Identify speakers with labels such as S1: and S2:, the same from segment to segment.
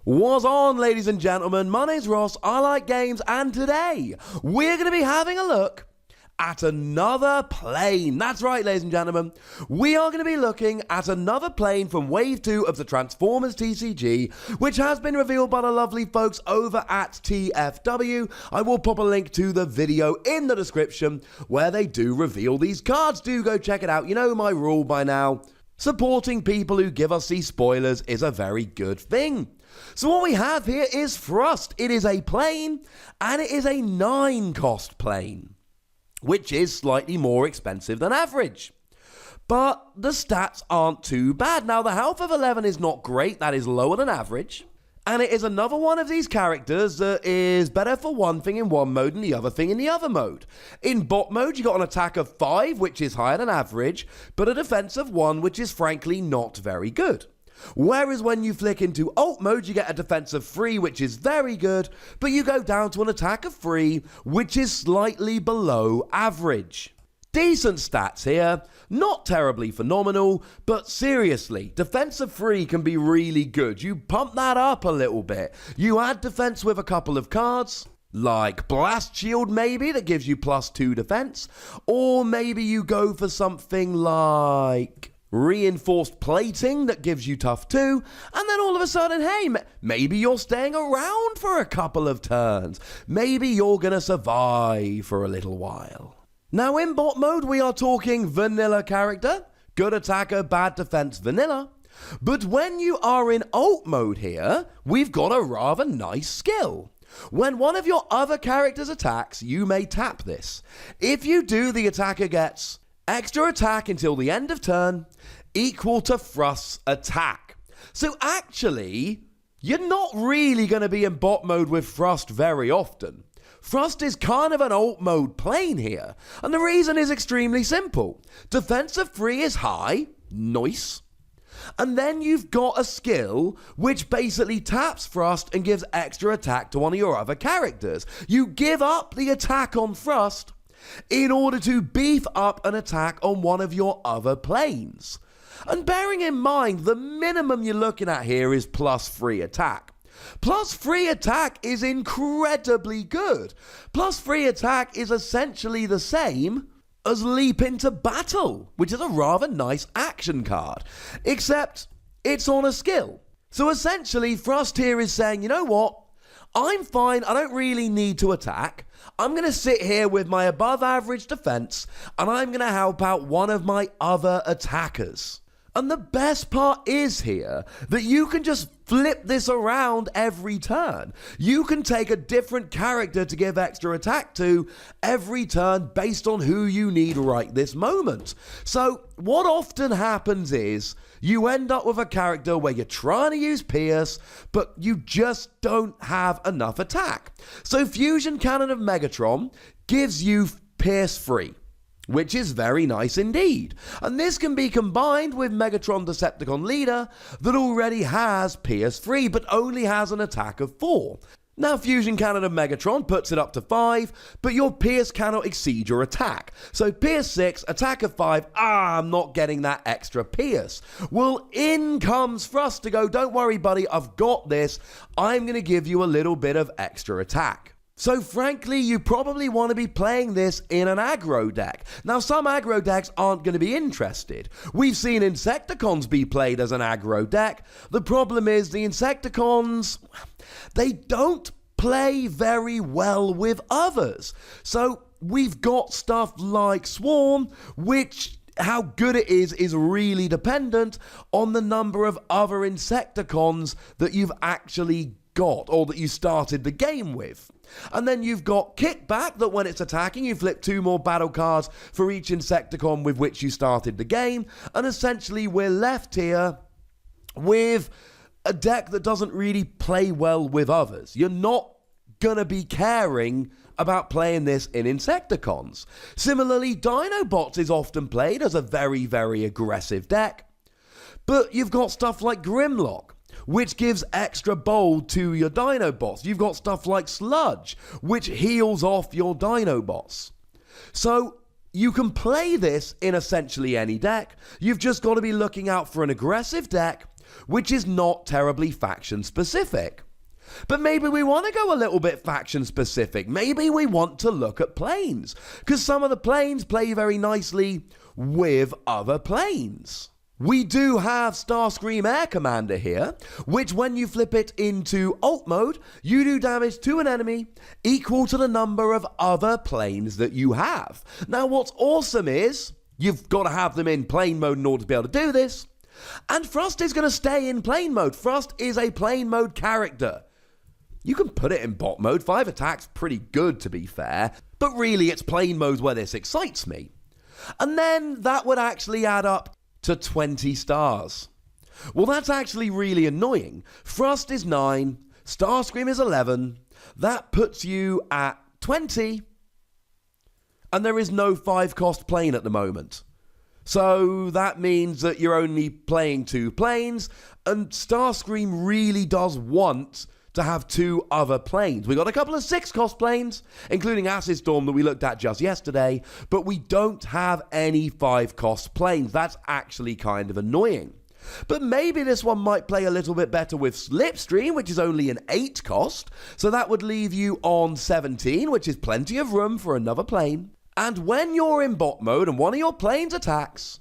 S1: What's on, ladies and gentlemen? My name's Ross, I like games, and today we're going to be having a look at another plane. That's right, ladies and gentlemen. We are going to be looking at another plane from Wave 2 of the Transformers TCG, which has been revealed by the lovely folks over at TFW. I will pop a link to the video in the description where they do reveal these cards. Do go check it out. You know my rule by now. Supporting people who give us these spoilers is a very good thing. So what we have here is Thrust. It is a plane, and it is a 9-cost plane, which is slightly more expensive than average. But the stats aren't too bad. Now, the health of 11 is not great. That is lower than average. And it is another one of these characters that is better for one thing in one mode and the other thing in the other mode. In bot mode, you got an attack of 5, which is higher than average, but a defense of 1, which is frankly not very good. Whereas when you flick into alt mode, you get a defense of 3, which is very good, but you go down to an attack of 3, which is slightly below average. Decent stats here, not terribly phenomenal, but seriously, defense of 3 can be really good. You pump that up a little bit. You add defense with a couple of cards, like Blast Shield maybe, that gives you +2 defense, or maybe you go for something like Reinforced Plating that gives you tough 2, and then all of a sudden, hey, maybe you're staying around for a couple of turns. Maybe you're gonna survive for a little while. Now in bot mode, we are talking vanilla character, good attacker, bad defense, vanilla. But when you are in alt mode here, we've got a rather nice skill. When one of your other characters attacks, you may tap this. If you do, the attacker gets extra attack until the end of turn, equal to Thrust's attack. So actually, you're not really going to be in bot mode with Thrust very often. Thrust is kind of an alt mode plane here, and the reason is extremely simple. Defense of 3 is high, nice, and then you've got a skill which basically taps Thrust and gives extra attack to one of your other characters. You give up the attack on Thrust in order to beef up an attack on one of your other planes. And bearing in mind, the minimum you're looking at here is +3 attack. +3 attack is incredibly good. +3 attack is essentially the same as Leap into Battle, which is a rather nice action card, except it's on a skill. So essentially, Thrust here is saying, you know what? I'm fine, I don't really need to attack. I'm going to sit here with my above average defense, and I'm going to help out one of my other attackers. And the best part is here that you can just flip this around every turn. You can take a different character to give extra attack to every turn based on who you need right this moment. So what often happens is you end up with a character where you're trying to use Pierce, but you just don't have enough attack. So Fusion Cannon of Megatron gives you Pierce 3. Which is very nice indeed. And this can be combined with Megatron Decepticon Leader that already has Pierce 3 but only has an attack of 4. Now Fusion Cannon of Megatron puts it up to 5, but your Pierce cannot exceed your attack. So Pierce 6, attack of 5, I'm not getting that extra Pierce. Well, in comes Thrust to go, don't worry buddy, I've got this. I'm going to give you a little bit of extra attack. So frankly, you probably want to be playing this in an aggro deck. Now, some aggro decks aren't going to be interested. We've seen Insecticons be played as an aggro deck. The problem is the Insecticons, they don't play very well with others. So we've got stuff like Swarm, which how good it is really dependent on the number of other Insecticons that you've actually got or that you started the game with. And then you've got Kickback, that when it's attacking, you flip 2 more battle cards for each Insecticon with which you started the game. And essentially, we're left here with a deck that doesn't really play well with others. You're not going to be caring about playing this in Insecticons. Similarly, Dinobots is often played as a very, very aggressive deck. But you've got stuff like Grimlock, which gives extra bold to your Dinobots. You've got stuff like Sludge, which heals off your Dinobots. So you can play this in essentially any deck. You've just got to be looking out for an aggressive deck which is not terribly faction specific. But maybe we want to go a little bit faction specific. Maybe we want to look at planes, because some of the planes play very nicely with other planes. We do have Starscream Air Commander here, which when you flip it into alt mode, you do damage to an enemy equal to the number of other planes that you have. Now what's awesome is, you've got to have them in plane mode in order to be able to do this, and Frost is going to stay in plane mode. Frost is a plane mode character. You can put it in bot mode. 5 attacks, pretty good to be fair. But really, it's plane mode where this excites me. And then that would actually add up to 20 stars. Well, that's actually really annoying. Frost is 9. Starscream is 11. That puts you at 20. And there is no 5-cost plane at the moment. So that means that you're only playing 2 planes. And Starscream really does want to have 2 other planes. We got a couple of 6-cost planes, including Acid Storm that we looked at just yesterday, but we don't have any 5-cost planes. That's actually kind of annoying. But maybe this one might play a little bit better with Slipstream, which is only an 8-cost, so that would leave you on 17, which is plenty of room for another plane. And when you're in bot mode and one of your planes attacks,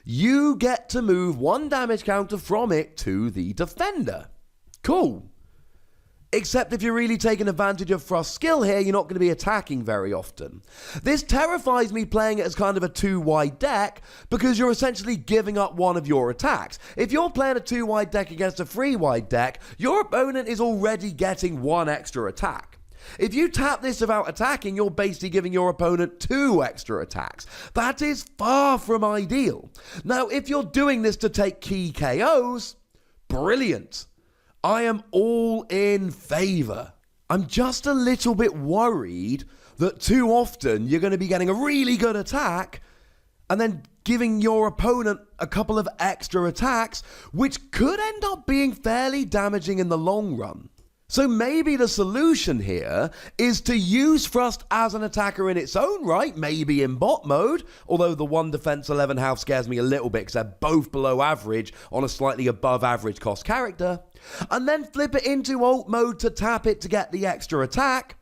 S1: you get to move 1 damage counter from it to the defender. Cool. Except if you're really taking advantage of Frost's skill here, you're not going to be attacking very often. This terrifies me playing it as kind of a 2-wide deck, because you're essentially giving up one of your attacks. If you're playing a 2-wide deck against a 3-wide deck, your opponent is already getting 1 extra attack. If you tap this without attacking, you're basically giving your opponent 2 extra attacks. That is far from ideal. Now, if you're doing this to take key KOs, brilliant. I am all in favour. I'm just a little bit worried that too often you're going to be getting a really good attack and then giving your opponent a couple of extra attacks, which could end up being fairly damaging in the long run. So maybe the solution here is to use Frost as an attacker in its own right, maybe in bot mode, although the 1 defense 11 health scares me a little bit because they're both below average on a slightly above average cost character, and then flip it into alt mode to tap it to get the extra attack,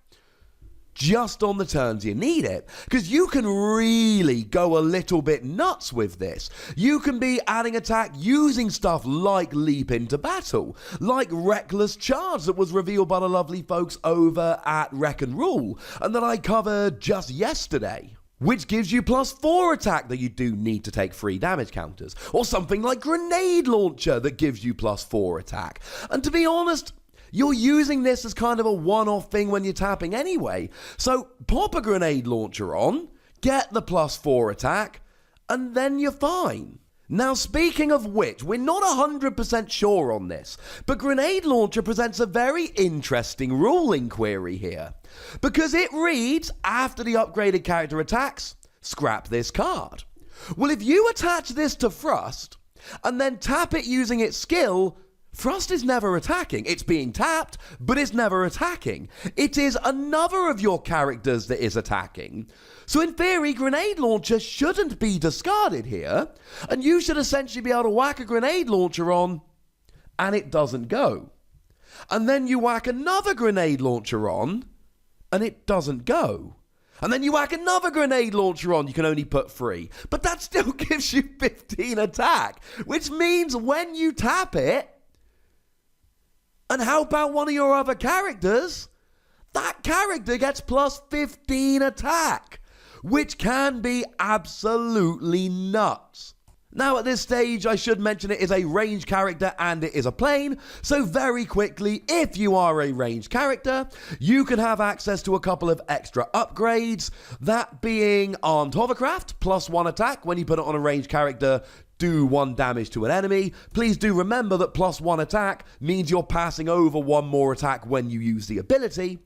S1: just on the turns you need it. Because you can really go a little bit nuts with this. You can be adding attack using stuff like Leap into Battle, like Reckless Charge that was revealed by the lovely folks over at Wreck and Rule, and that I covered just yesterday, which gives you +4 attack that you do need to take 3 damage counters. Or something like Grenade Launcher that gives you +4 attack. And to be honest, you're using this as kind of a one-off thing when you're tapping anyway. So pop a Grenade Launcher on, get the +4 attack, and then you're fine. Now, speaking of which, we're not 100% sure on this, but Grenade Launcher presents a very interesting ruling query here. Because it reads, after the upgraded character attacks, scrap this card. Well, if you attach this to Frost, and then tap it using its skill, Frost is never attacking. It's being tapped, but it's never attacking. It is another of your characters that is attacking. So in theory, Grenade Launcher shouldn't be discarded here, and you should essentially be able to whack a Grenade Launcher on, and it doesn't go. And then you whack another Grenade Launcher on, and it doesn't go. And then you whack another Grenade Launcher on, you can only put 3. But that still gives you 15 attack, which means when you tap it, and how about one of your other characters? That character gets +15 attack, which can be absolutely nuts. Now at this stage, I should mention it is a ranged character and it is a plane, so very quickly, if you are a ranged character, you can have access to a couple of extra upgrades, that being Armed Hovercraft, +1 attack when you put it on a ranged character, do 1 damage to an enemy. Please do remember that +1 attack means you're passing over 1 more attack when you use the ability.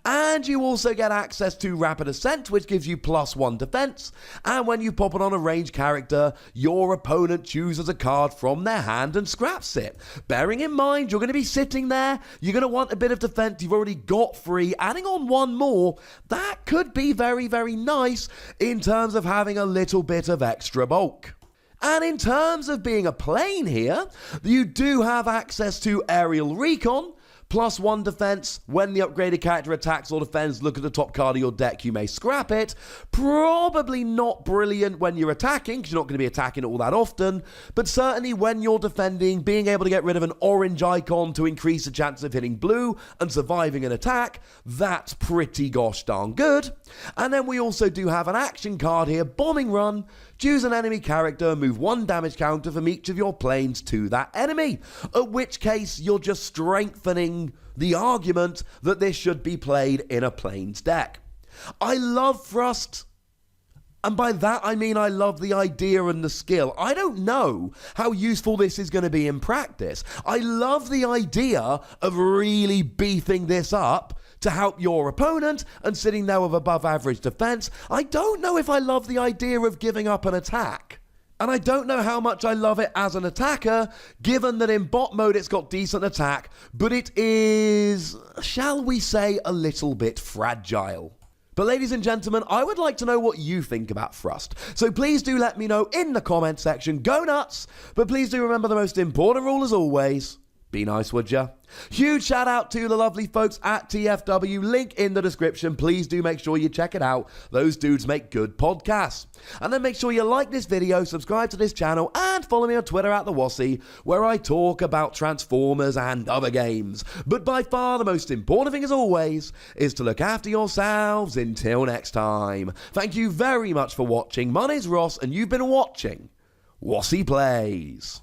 S1: And you also get access to Rapid Ascent, which gives you +1 defense. And when you pop it on a ranged character, your opponent chooses a card from their hand and scraps it. Bearing in mind, you're going to be sitting there, you're going to want a bit of defense, you've already got 3, adding on 1 more, that could be very, very nice in terms of having a little bit of extra bulk. And in terms of being a plane here, you do have access to aerial recon, +1 defense. When the upgraded character attacks or defends, look at the top card of your deck, you may scrap it. Probably not brilliant when you're attacking, because you're not going to be attacking it all that often, but certainly when you're defending, being able to get rid of an orange icon to increase the chance of hitting blue and surviving an attack, that's pretty gosh darn good. And then we also do have an action card here, Bombing Run. Choose an enemy character, move 1 damage counter from each of your planes to that enemy, at which case you're just strengthening the argument that this should be played in a planes deck. I love Thrust, and by that I mean I love the idea and the skill. I don't know how useful this is going to be in practice. I love the idea of really beefing this up to help your opponent and sitting there with above average defense. I don't know if I love the idea of giving up an attack. And I don't know how much I love it as an attacker, given that in bot mode it's got decent attack, but it is, shall we say, a little bit fragile. But ladies and gentlemen, I would like to know what you think about Thrust. So please do let me know in the comment section. Go nuts! But please do remember the most important rule as always. Be nice, would ya? Huge shout out to the lovely folks at TFW. Link in the description. Please do make sure you check it out. Those dudes make good podcasts. And then make sure you like this video, subscribe to this channel, and follow me on Twitter at the Wossy, where I talk about Transformers and other games. But by far the most important thing, as always, is to look after yourselves until next time. Thank you very much for watching. My name's Ross, and you've been watching Wossy Plays.